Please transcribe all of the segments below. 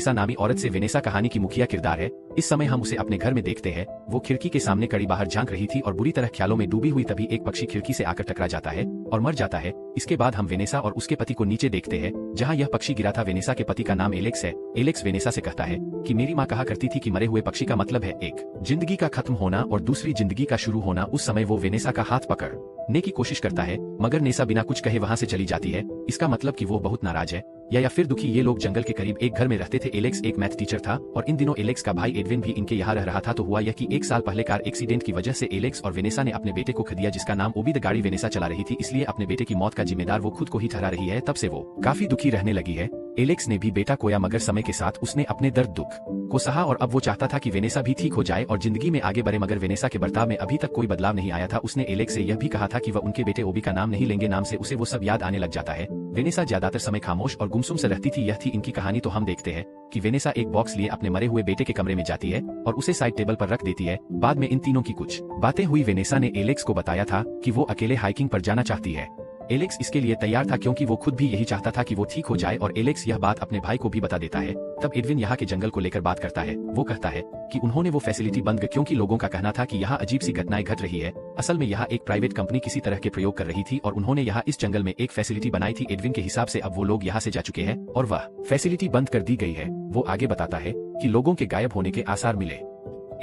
Vanessa नामी औरत से। वेनेसा कहानी की मुखिया किरदार है। इस समय हम उसे अपने घर में देखते हैं। वो खिड़की के सामने कड़ी बाहर झांक रही थी और बुरी तरह ख्यालों में डूबी हुई। तभी एक पक्षी खिड़की से आकर टकरा जाता है और मर जाता है। इसके बाद हम वेनेसा और उसके पति को नीचे देखते हैं जहाँ यह पक्षी गिरा था। वेनेसा के पति का नाम एलेक्स है। एलेक्स वेनेसा से कहता है कि मेरी माँ कहा करती थी कि मरे हुए पक्षी का मतलब है एक जिंदगी का खत्म होना और दूसरी जिंदगी का शुरू होना। उस समय वो वेनेसा का हाथ पकड़ने की कोशिश करता है मगर नेसा बिना कुछ कहे वहां से चली जाती है। इसका मतलब कि वो बहुत नाराज है या फिर दुखी। ये लोग जंगल के करीब एक घर में रहते थे। एलेक्स एक मैथ टीचर था और इन दिनों एलेक्स का भाई एडविन भी इनके यहाँ रह रहा था। तो हुआ यह कि 1 साल पहले कार एक्सीडेंट की वजह से एलेक्स और वेनेसा ने अपने बेटे को खो दिया जिसका नाम ओबी। द गाड़ी वेनेसा चला रही थी इसलिए अपने बेटे की मौत का जिम्मेदार वो खुद को ही ठहरा रही है। तब से वो काफी दुखी रहने लगी है। एलेक्स ने भी बेटा खोया मगर समय के साथ उसने अपने दर्द दुख को सहा और अब वो चाहता था कि वेनेसा भी ठीक हो जाए और जिंदगी में आगे बढ़े। मगर वेनेसा के बर्ताव में अभी तक कोई बदलाव नहीं आया था। उसने एलेक्स से यह भी कहा था कि वह उनके बेटे ओबी का नाम नहीं लेंगे। नाम से उसे वो सब याद आने लग जाता है। वेनेसा ज्यादातर समय खामोश और गुमसुम से रहती थी। यह थी इनकी कहानी। तो हम देखते हैं कि वेनेसा एक बॉक्स लिए अपने मरे हुए बेटे के कमरे में जाती है और उसे साइड टेबल पर रख देती है। बाद में इन तीनों की कुछ बातें हुई। वेनेसा ने एलेक्स को बताया था कि वो अकेले हाइकिंग पर जाना चाहती है। एलेक्स इसके लिए तैयार था क्योंकि वो खुद भी यही चाहता था कि वो ठीक हो जाए और एलेक्स यह बात अपने भाई को भी बता देता है। तब एडविन यहाँ के जंगल को लेकर बात करता है। वो कहता है कि उन्होंने वो फैसिलिटी बंद की क्योंकि लोगों का कहना था कि यहाँ अजीब सी घटनाएं घट रही है। असल में यहाँ एक प्राइवेट कंपनी किसी तरह के प्रयोग कर रही थी और उन्होंने यहाँ इस जंगल में एक फैसिलिटी बनाई थी। एडविन के हिसाब से अब वो लोग यहाँ से जा चुके हैं और वह फैसिलिटी बंद कर दी गई है। वो आगे बताता है कि लोगों के गायब होने के आसार मिले।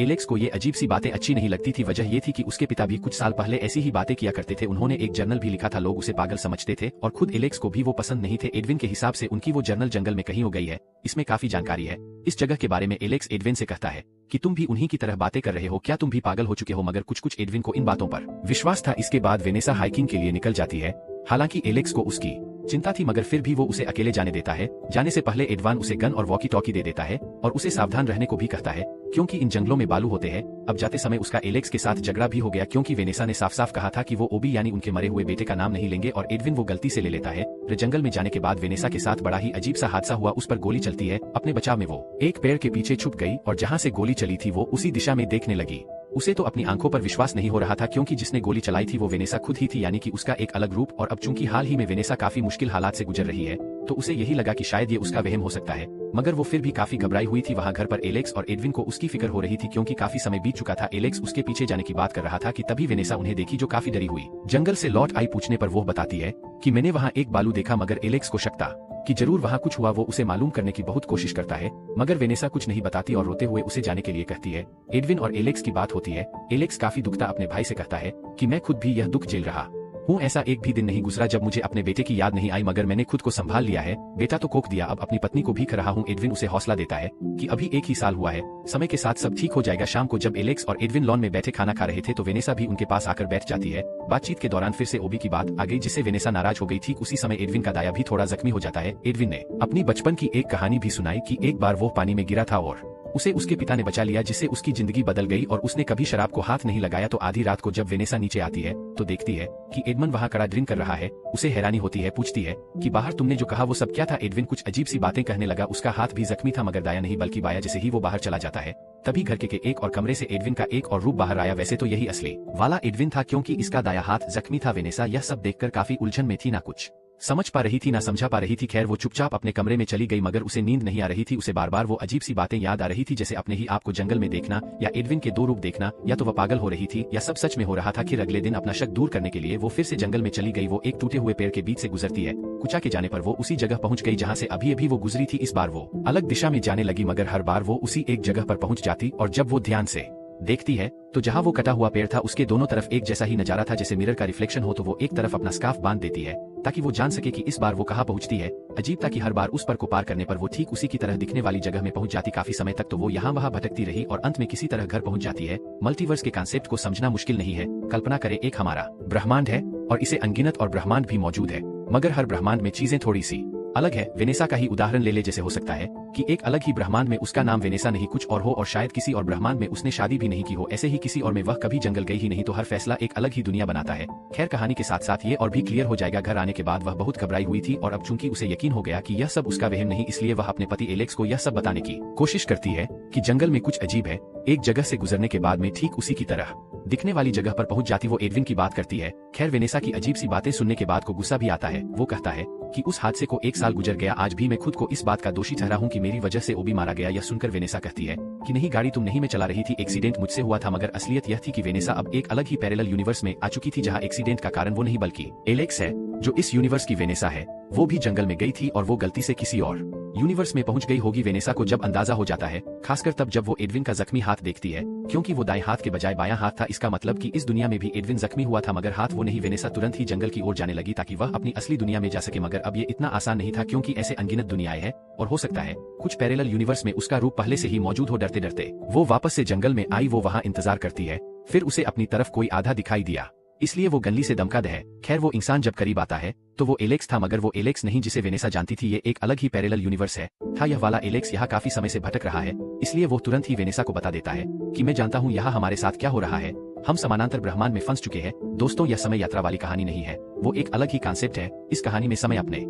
एलेक्स को ये अजीब सी बातें अच्छी नहीं लगती थी। वजह ये थी कि उसके पिता भी कुछ साल पहले ऐसी ही बातें किया करते थे। उन्होंने एक जर्नल भी लिखा था। लोग उसे पागल समझते थे और खुद एलेक्स को भी वो पसंद नहीं थे। एडविन के हिसाब से उनकी वो जर्नल जंगल में कहीं हो गई है। इसमें काफी जानकारी है। इस जगह के बारे में एलेक्स एडविन से कहता है कि तुम भी उन्हीं की तरह बातें कर रहे हो। क्या तुम भी पागल हो चुके हो? मगर कुछ एडविन को इन बातों पर विश्वास था। इसके बाद वेनेसा हाइकिंग के लिए निकल जाती है। हालांकि एलेक्स को उसकी चिंता थी मगर फिर भी वो उसे अकेले जाने देता है। जाने से पहले एडवान उसे गन और वॉकी टॉकी दे देता है और उसे सावधान रहने को भी कहता है क्योंकि इन जंगलों में बालू होते हैं। अब जाते समय उसका एलेक्स के साथ झगड़ा भी हो गया क्योंकि वेनेसा ने साफ साफ कहा था कि वो ओबी यानी उनके मरे हुए बेटे का नाम नहीं लेंगे और एडविन वो गलती से ले लेता है। जंगल में जाने के बाद वेनेसा के साथ बड़ा ही अजीब सा हादसा हुआ। उस पर गोली चलती है। अपने बचाव में वो एक पेड़ के पीछे छुप गई और जहाँ से गोली चली थी वो उसी दिशा में देखने लगी। उसे तो अपनी आंखों पर विश्वास नहीं हो रहा था क्योंकि जिसने गोली चलाई थी वो वेनेसा खुद ही थी यानी कि उसका एक अलग रूप। और अब चूंकि हाल ही में वेनेसा काफी मुश्किल हालात से गुजर रही है तो उसे यही लगा कि शायद ये उसका वहम हो सकता है। मगर वो फिर भी काफी घबराई हुई थी। वहाँ घर पर एलेक्स और एडविन को उसकी फिक्र हो रही थी क्योंकि काफी समय बीत चुका था। एलेक्स उसके पीछे जाने की बात कर रहा था कि तभी वेनेसा उन्हें देखी जो काफी डरी हुई जंगल से लौट आई। पूछने पर वो बताती है कि मैंने वहाँ एक बालू देखा। मगर एलेक्स को शक था कि जरूर वहाँ कुछ हुआ। वो उसे मालूम करने की बहुत कोशिश करता है मगर वेनेसा कुछ नहीं बताती और रोते हुए उसे जाने के लिए कहती है। एडविन और एलेक्स की बात होती है। एलेक्स काफी दुखता अपने भाई से कहता है कि मैं खुद भी यह दुख झेल रहा हूँ। ऐसा एक भी दिन नहीं गुजरा जब मुझे अपने बेटे की याद नहीं आई मगर मैंने खुद को संभाल लिया है। बेटा तो कोख दिया, अब अपनी पत्नी को भी खा रहा हूँ। एडविन उसे हौसला देता है कि अभी 1 ही साल हुआ है, समय के साथ सब ठीक हो जाएगा। शाम को जब एलेक्स और एडविन लॉन में बैठे खाना खा रहे थे तो वेनेसा भी उनके पास आकर बैठ जाती है। बातचीत के दौरान फिर से ओबी की बात आ गई जिससे वेनेसा नाराज हो गई थी। उसी समय एडविन का दाया भी थोड़ा जख्मी हो जाता है। एडविन ने अपनी बचपन की एक कहानी भी सुनाई कि एक बार वो पानी में गिरा था और उसे उसके पिता ने बचा लिया जिससे उसकी जिंदगी बदल गई और उसने कभी शराब को हाथ नहीं लगाया। तो आधी रात को जब वेनेसा नीचे आती है तो देखती है कि एडमन वहाँ कड़ा ड्रिंक कर रहा है। उसे हैरानी होती है, पूछती है कि बाहर तुमने जो कहा वो सब क्या था? एडविन कुछ अजीब सी बातें कहने लगा। उसका हाथ भी जख्मी था मगर दाया नहीं बल्कि बाया। जैसे ही वो बाहर चला जाता है तभी घर के एक और कमरे से एडविन का एक और रूप बाहर आया। वैसे तो यही असली वाला एडविन था क्योंकि इसका दाया हाथ जख्मी था। वेनेसा यह सब देखकर काफी उलझन में थी, ना कुछ समझ पा रही थी ना समझा पा रही थी। खैर वो चुपचाप अपने कमरे में चली गई मगर उसे नींद नहीं आ रही थी। उसे बार बार वो अजीब सी बातें याद आ रही थी जैसे अपने ही आप को जंगल में देखना या एडविन के 2 रूप देखना। या तो वह पागल हो रही थी या सब सच में हो रहा था। फिर अगले दिन अपना शक दूर करने के लिए वो फिर से जंगल में चली गई। वो एक टूटे हुए पेड़ के बीच से गुजरती है। कुचा के जाने पर वो उसी जगह पहुंच गई जहाँ से अभी अभी वो गुजरी थी। इस बार वो अलग दिशा में जाने लगी मगर हर बार वो उसी एक जगह पर पहुंच जाती और जब वो ध्यान से देखती है तो जहाँ वो कटा हुआ पेड़ था उसके दोनों तरफ एक जैसा ही नजारा था जैसे मिरर का रिफ्लेक्शन हो। तो वो एक तरफ अपना स्कार्फ बांध देती है ताकि वो जान सके कि इस बार वो कहाँ पहुंचती है। अजीब था कि हर बार उस पर को पार करने पर वो ठीक उसी की तरह दिखने वाली जगह में पहुंच जाती। काफी समय तक तो वो यहाँ वहाँ भटकती रही और अंत में किसी तरह घर पहुंच जाती है। मल्टीवर्स के कॉन्सेप्ट को समझना मुश्किल नहीं है। कल्पना करें एक हमारा ब्रह्मांड है और इसे अनगिनत और ब्रह्मांड भी मौजूद है मगर हर ब्रह्मांड में चीजें थोड़ी सी अलग है। वेनेसा का ही उदाहरण ले ले। जैसे हो सकता है कि एक अलग ही ब्रह्मांड में उसका नाम वेनेसा नहीं कुछ और हो और शायद किसी और ब्रह्मांड में उसने शादी भी नहीं की हो। ऐसे ही किसी और में वह कभी जंगल गई ही नहीं। तो हर फैसला एक अलग ही दुनिया बनाता है। खैर कहानी के साथ साथ ये और भी क्लियर हो जाएगा। घर आने के बाद वह बहुत घबराई हुई थी और अब चूंकि उसे यकीन हो गया कि यह सब उसका वहम नहीं इसलिए वह अपने पति एलेक्स को यह सब बताने की कोशिश करती है कि जंगल में कुछ अजीब है। एक जगह से गुजरने के बाद में ठीक उसी की तरह दिखने वाली जगह पर पहुंच जाती। वो एडविन की बात करती है। खैर वेनेसा की अजीब सी बातें सुनने के बाद को गुस्सा भी आता है। वो कहता है कि उस हादसे को 1 साल गुजर गया, आज भी मैं खुद को इस बात का दोषी ठहरा हूँ कि मेरी वजह से ओबी मारा गया। यह सुनकर वेनेसा कहती है कि नहीं, गाड़ी तुम नहीं में चला रही थी, एक्सीडेंट मुझसे हुआ था। मगर असलियत यह थी कि वेनेसा अब एक अलग ही पैरेलल यूनिवर्स में आ चुकी थी, जहाँ एक्सीडेंट का कारण वो नहीं बल्कि एलेक्स है, जो इस यूनिवर्स की वेनेसा है। वो भी जंगल में गई थी और वो गलती से किसी और यूनिवर्स में पहुंच गई होगी। वेनेसा को जब अंदाजा हो जाता है, खासकर तब जब वो एडविन का जख्मी हाथ देखती है, क्योंकि वो दाएं हाथ के बजाय बायां हाथ था। इसका मतलब कि इस दुनिया में भी एडविन जख्मी हुआ था, मगर हाथ वो नहीं। वेनेसा तुरंत ही जंगल की ओर जाने लगी ताकि वह अपनी असली दुनिया में जा सके, मगर अब ये इतना आसान नहीं था, क्योंकि ऐसे अनगिनत दुनियाएं हैं और हो सकता है कुछ पैरेलल यूनिवर्स में उसका रूप पहले से ही मौजूद हो। डरते डरते वो वापस से जंगल में आई। वो वहां इंतजार करती है, फिर उसे अपनी तरफ कोई आधा दिखाई दिया, इसलिए वो गनली से दमका है। खैर, वो इंसान जब करीब आता है तो वो एलेक्स था, मगर वो एलेक्स नहीं जिसे वेनेसा जानती थी। ये एक अलग ही पैरेलल यूनिवर्स है था। यह वाला एलेक्स यहाँ काफी समय से भटक रहा है, इसलिए वो तुरंत ही वेनेसा को बता देता है कि मैं जानता हूँ यहाँ हमारे साथ क्या हो रहा है, हम समानांतर ब्रह्मांड में फंस चुके हैं। दोस्तों, यह समय यात्रा वाली कहानी नहीं है, वो एक अलग ही कॉन्सेप्ट है। इस कहानी में समय अपने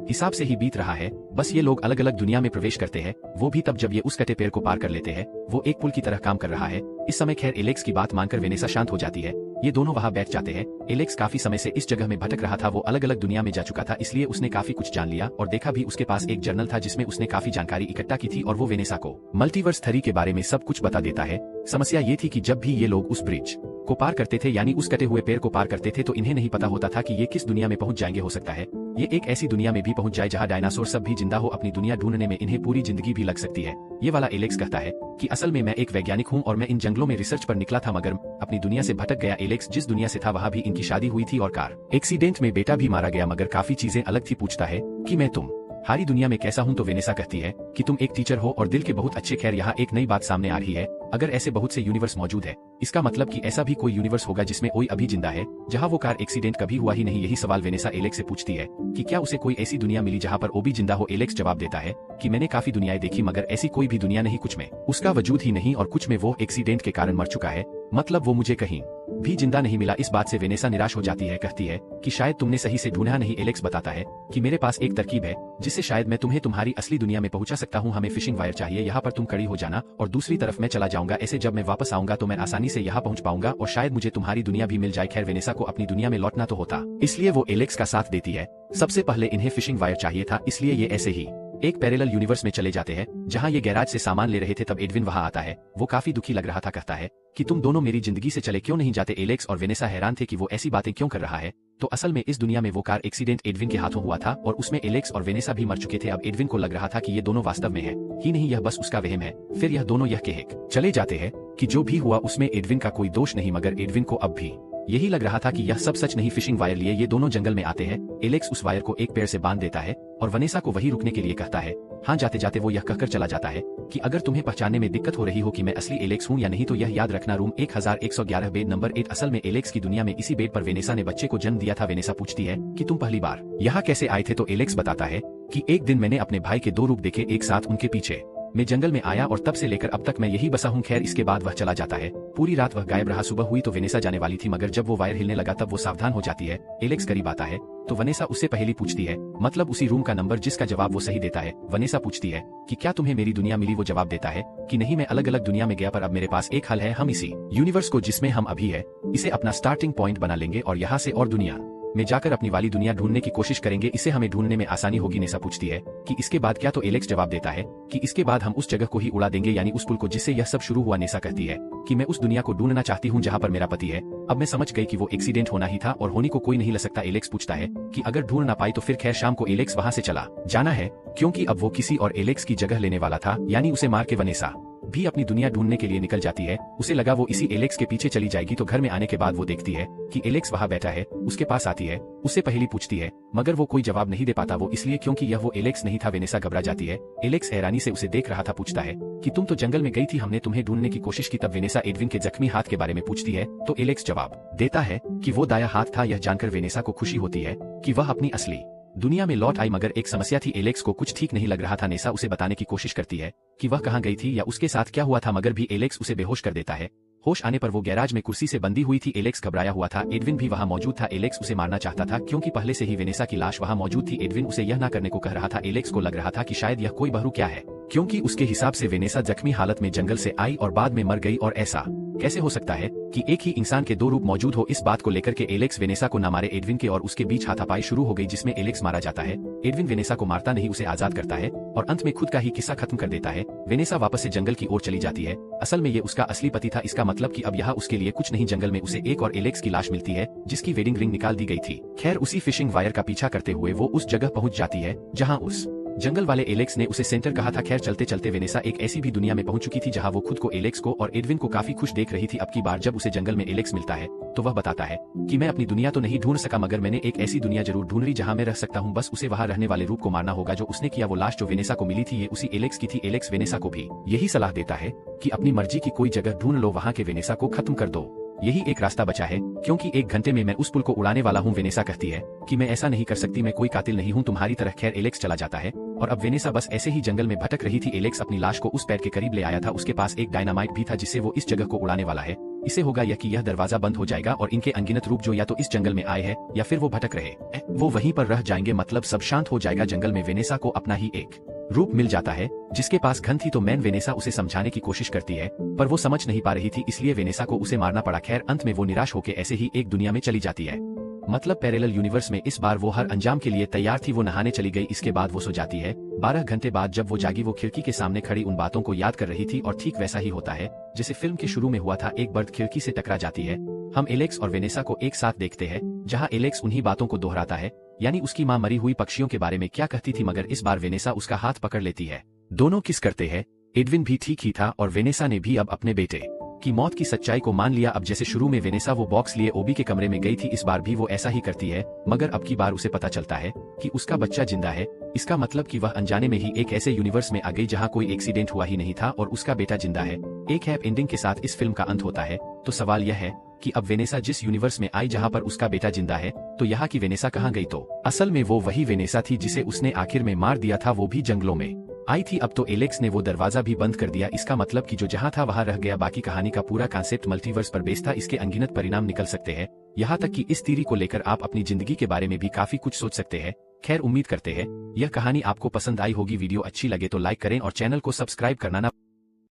हिसाब से ही बीत रहा है, बस ये लोग अलग अलग दुनिया में प्रवेश करते हैं, वो भी तब जब ये उस कटे पेड़ को पार कर लेते हैं। वो एक पुल की तरह काम कर रहा है इस समय। खैर, एलेक्स की बात मानकर वेनेसा शांत हो जाती है। ये दोनों वहां बैठ जाते हैं। एलेक्स काफी समय से इस जगह में भटक रहा था, वो अलग अलग दुनिया में जा चुका था, इसलिए उसने काफी कुछ जान लिया और देखा भी। उसके पास एक जर्नल था जिसमें उसने काफी जानकारी इकट्ठा की थी और वो वेनेसा को मल्टीवर्स थ्योरी के बारे में सब कुछ बता देता है। समस्या ये थी कि जब भी ये लोग उस ब्रिज को पार करते थे, यानी उस कटे हुए पेड़ को पार करते थे, तो इन्हें नहीं पता होता था कि ये किस दुनिया में पहुंच जाएंगे। हो सकता है ये एक ऐसी दुनिया में भी पहुंच जाए जहां डायनासोर सब भी जिंदा हो। अपनी दुनिया ढूंढने में इन्हें पूरी जिंदगी भी लग सकती है। ये वाला एलेक्स कहता है कि असल में मैं एक वैज्ञानिक हूं और मैं इन जंगलों में रिसर्च पर निकला था, मगर अपनी दुनिया से भटक गया। एलेक्स जिस दुनिया से था वहां भी इनकी शादी हुई थी और कार एक्सीडेंट में बेटा भी मारा गया, मगर काफी चीजें अलग थी। पूछता है कि मैं तुम हारी दुनिया में कैसा हूं, तो वेनेसा कहती है कि तुम एक टीचर हो और दिल के बहुत अच्छे। खैर, यहाँ एक नई बात सामने आ रही है, अगर ऐसे बहुत से यूनिवर्स मौजूद है, इसका मतलब कि ऐसा भी कोई यूनिवर्स होगा जिसमें कोई अभी जिंदा है, जहां वो कार एक्सीडेंट कभी हुआ ही नहीं। यही सवाल वेनेसा एलेक्स से पूछती है कि क्या उसे कोई ऐसी दुनिया मिली जहां पर ओबी जिंदा हो। एलेक्स जवाब देता है कि मैंने काफी दुनियाएं देखी, मगर ऐसी कोई भी दुनिया नहीं, कुछ में उसका वजूद ही नहीं और कुछ में वो एक्सीडेंट के कारण मर चुका है, मतलब वो मुझे कहीं भी जिंदा नहीं मिला। इस बात से वेनेसा निराश हो जाती है, कहती है कि शायद तुमने सही से ढूंढा नहीं। एलेक्स बताता है कि मेरे पास एक तरकीब है जिससे शायद मैं तुम्हें तुम्हारी असली दुनिया में पहुंचा सकता हूं। हमें फिशिंग वायर चाहिए, यहाँ पर तुम खड़ी हो जाना और दूसरी तरफ मैं चला जाऊंगा। ऐसे जब मैं वापस आऊंगा तो मैं आसानी से यहाँ पहुंच पाऊंगा और शायद मुझे तुम्हारी दुनिया भी मिल जाए। खैर, वेनेसा को अपनी दुनिया में लौटना तो होता, इसलिए वो एलेक्स का साथ देती है। सबसे पहले इन्हें फिशिंग वायर चाहिए था, इसलिए ये ऐसे ही एक पैरेलल यूनिवर्स में चले जाते हैं जहां ये गैराज से सामान ले रहे थे। तब एडविन वहां आता है, वो काफी दुखी लग रहा था, कहता है कि तुम दोनों मेरी जिंदगी से चले क्यों नहीं जाते। एलेक्स और वेनेसा हैरान थे कि वो ऐसी बातें क्यों कर रहा है। तो असल में इस दुनिया में वो कार एक्सीडेंट एडविन के हाथों हुआ था और उसमें एलेक्स और वेनेसा भी मर चुके थे। अब एडविन को लग रहा था कि ये दोनों वास्तव में है ही नहीं, यह बस उसका वहम है। फिर यह दोनों यह कह चले जाते हैं कि जो भी हुआ उसमें एडविन का कोई दोष नहीं, मगर एडविन को अब भी यही लग रहा था कि यह सब सच नहीं। फिशिंग वायर लिए ये दोनों जंगल में आते हैं। एलेक्स उस वायर को एक पेड़ से बांध देता है और वनेसा को वही रुकने के लिए कहता है। हाँ, जाते जाते वो यह कहकर चला जाता है कि अगर तुम्हें पहचानने में दिक्कत हो रही हो कि मैं असली एलेक्स हूँ या नहीं, तो यह याद रखना, रूम 1111 बेड नंबर 8। असल में एलेक्स की दुनिया में इसी बेड पर वेनेसा ने बच्चे को जन्म दिया था। वेनेसा पूछती है कि तुम पहली बार यहाँ कैसे आए थे, तो एलेक्स बताता है कि एक दिन मैंने अपने भाई के 2 रूप देखे एक साथ, उनके पीछे मैं जंगल में आया और तब से लेकर अब तक मैं यही बसा हूँ। खैर, इसके बाद वह चला जाता है। पूरी रात वह गायब रहा। सुबह हुई तो वेनेसा जाने वाली थी, मगर जब वो वायर हिलने लगा तब वो सावधान हो जाती है। एलेक्स करीब आता है तो वनेसा उससे पहली पूछती है, मतलब उसी रूम का नंबर, जिसका जवाब वो सही देता है। वनेसा पूछती है कि क्या तुम्हें मेरी दुनिया मिली। वो जवाब देता है कि नहीं, मैं अलग अलग दुनिया में गया, पर अब मेरे पास एक हल है। हम इसी यूनिवर्स को जिसमें हम अभी है इसे अपना स्टार्टिंग पॉइंट बना लेंगे और यहाँ से और दुनिया में जाकर अपनी वाली दुनिया ढूंढने की कोशिश करेंगे। इसे हमें ढूंढने में आसानी होगी। नेसा पूछती है कि इसके बाद क्या, तो एलेक्स जवाब देता है कि इसके बाद हम उस जगह को ही उड़ा देंगे, यानी उस पुल को जिससे यह सब शुरू हुआ। नेसा कहती है कि मैं उस दुनिया को ढूंढना चाहती हूँ जहाँ पर मेरा पति है। अब मैं समझ गई कि वो एक्सीडेंट होना ही था और होनी को कोई नहीं ला सकता। एलेक्स पूछता है कि अगर ढूंढ ना पाई तो फिर। खैर, शाम को एलेक्स वहां से चला जाना है क्योंकि अब वो किसी और एलेक्स की जगह लेने वाला था, यानी उसे मार के वनेसा भी अपनी दुनिया ढूंढने के लिए निकल जाती है। उसे लगा वो इसी एलेक्स के पीछे चली जाएगी, तो घर में आने के बाद वो देखती है कि एलेक्स वहां बैठा है। उसके पास आती है, उससे पहली पूछती है, मगर वो कोई जवाब नहीं दे पाता। वो इसलिए क्योंकि यह वो एलेक्स नहीं था। वेनेसा घबरा जाती है। एलेक्स हैरानी से उसे देख रहा था। पूछता है कि तुम तो जंगल में गई थी, हमने तुम्हें ढूंढने की कोशिश की। तब वेनेसा एडविन के जख्मी हाथ के बारे में पूछती है तो एलेक्स जवाब देता है कि वो दाया हाथ था। यह जानकर वेनेसा को खुशी होती है कि वह अपनी असली दुनिया में लौट आई, मगर एक समस्या थी, एलेक्स को कुछ ठीक नहीं लग रहा था। नेसा उसे बताने की कोशिश करती है कि वह कहाँ गई थी या उसके साथ क्या हुआ था, मगर भी एलेक्स उसे बेहोश कर देता है। होश आने पर वो गैराज में कुर्सी से बंधी हुई थी। एलेक्स घबराया हुआ था। एडविन भी वहां मौजूद था। एलेक्स उसे मारना चाहता था क्योंकि पहले से ही वेनेसा की लाश वहां मौजूद थी। एडविन उसे यह ना करने को कह रहा था। एलेक्स को लग रहा था कि शायद यह कोई बहरू क्या है, क्योंकि उसके हिसाब से वेनेसा जख्मी हालत में जंगल से आई और बाद में मर गई और ऐसा कैसे हो सकता है कि एक ही इंसान के दो रूप मौजूद हो। इस बात को लेकर के एलेक्स वेनेसा को न मारे एडविन के और उसके बीच हाथापाई शुरू हो गई, जिसमें एलेक्स मारा जाता है। एडविन वेनेसा को मारता नहीं, उसे आजाद करता है और अंत में खुद का ही किस्सा खत्म कर देता है। वेनेसा वापस से जंगल की ओर चली जाती है। असल में ये उसका असली पति था, इसका मतलब कि अब यहाँ उसके लिए कुछ नहीं। जंगल में उसे एक और एलेक्स की लाश मिलती है जिसकी वेडिंग रिंग निकाल दी गई थी। खैर, उसी फिशिंग वायर का पीछा करते हुए वो उस जगह पहुंच जाती है जहां उस जंगल वाले एलेक्स ने उसे सेंटर कहा था। खैर, चलते चलते वेनेसा एक ऐसी भी दुनिया में पहुंच चुकी थी जहां वो खुद को, एलेक्स को और एडविन को काफी खुश देख रही थी। अब की बार जब उसे जंगल में एलेक्स मिलता है तो वह बताता है कि मैं अपनी दुनिया तो नहीं ढूंढ सका, मगर मैंने एक ऐसी दुनिया जरूर ढूंढ ली जहां मैं रह सकता हूं। बस उसे वहां रहने वाले रूप को मारना होगा जो उसने किया। वो लाश जो वेनेसा को मिली थी ये उसी एलेक्स की थी। एलेक्स वेनेसा को भी यही सलाह देता है कि अपनी मर्जी की कोई जगह ढूंढ लो, वहां के वेनेसा को खत्म कर दो। यही एक रास्ता बचा है, क्योंकि 1 घंटे में मैं उस पुल को उड़ाने वाला हूँ। वेनेसा कहती है कि मैं ऐसा नहीं कर सकती, मैं कोई कातिल नहीं हूँ तुम्हारी तरह। खैर, एलेक्स चला जाता है और अब वेनेसा बस ऐसे ही जंगल में भटक रही थी। एलेक्स अपनी लाश को उस पैर के करीब ले आया था। उसके पास एक डायनामाइट भी था जिससे वो इस जगह को उड़ाने वाला है। इसे होगा यह कि यह दरवाजा बंद हो जाएगा और इनके अनगिनत रूप जो या तो इस जंगल में आए हैं या फिर वो भटक रहे, वो वहीं पर रह जाएंगे। मतलब सब शांत हो जाएगा। जंगल में वेनेसा को अपना ही एक रूप मिल जाता है जिसके पास गन थी, तो मैन वेनेसा उसे समझाने की कोशिश करती है पर वो समझ नहीं पा रही थी, इसलिए वेनेसा को उसे मारना पड़ा। खैर, अंत में वो निराश होकर ऐसे ही एक दुनिया में चली जाती है। मतलब पैरेलल यूनिवर्स में इस बार वो हर अंजाम के लिए तैयार थी। वो नहाने चली गई, इसके बाद वो सो जाती है। 12 घंटे बाद जब वो जागी, वो खिड़की के सामने खड़ी उन बातों को याद कर रही थी और ठीक वैसा ही होता है जैसे फिल्म के शुरू में हुआ था। एक बर्ड खिड़की से टकरा जाती है। हम एलेक्स और वेनेसा को एक साथ देखते हैं जहां एलेक्स उन्हीं बातों को दोहराता है, यानी उसकी मां मरी हुई पक्षियों के बारे में क्या कहती थी, मगर इस बार वेनेसा उसका हाथ पकड़ लेती है। दोनों किस करते हैं। एडविन भी ठीक ही था और वेनेसा ने भी अब अपने बेटे की मौत की सच्चाई को मान लिया। अब जैसे शुरू में वेनेसा वो बॉक्स लिए ओबी के कमरे में गई थी, इस बार भी वो ऐसा ही करती है, मगर अब की बार उसे पता चलता है कि उसका बच्चा जिंदा है। इसका मतलब कि वह अनजाने में ही एक ऐसे यूनिवर्स में आ गई जहां कोई एक्सीडेंट हुआ ही नहीं था और उसका बेटा जिंदा है। एक हैप्पी एंडिंग के साथ इस फिल्म का अंत होता है। तो सवाल यह है कि अब वेनेसा जिस यूनिवर्स में आई जहां पर उसका बेटा जिंदा है, तो यहाँ की वेनेसा कहाँ गई? तो असल में वो वही वेनेसा थी जिसे उसने आखिर में मार दिया था, वो भी जंगलों में आई थी। अब तो एलेक्स ने वो दरवाजा भी बंद कर दिया। इसका मतलब कि जो जहां था वहां रह गया। बाकी कहानी का पूरा कॉन्सेप्ट मल्टीवर्स पर बेस्ड था। इसके अनगिनत परिणाम निकल सकते हैं, यहाँ तक कि इस थ्योरी को लेकर आप अपनी जिंदगी के बारे में भी काफी कुछ सोच सकते हैं। खैर, उम्मीद करते हैं यह कहानी आपको पसंद आई होगी। वीडियो अच्छी लगे तो लाइक करें और चैनल को सब्सक्राइब करना ना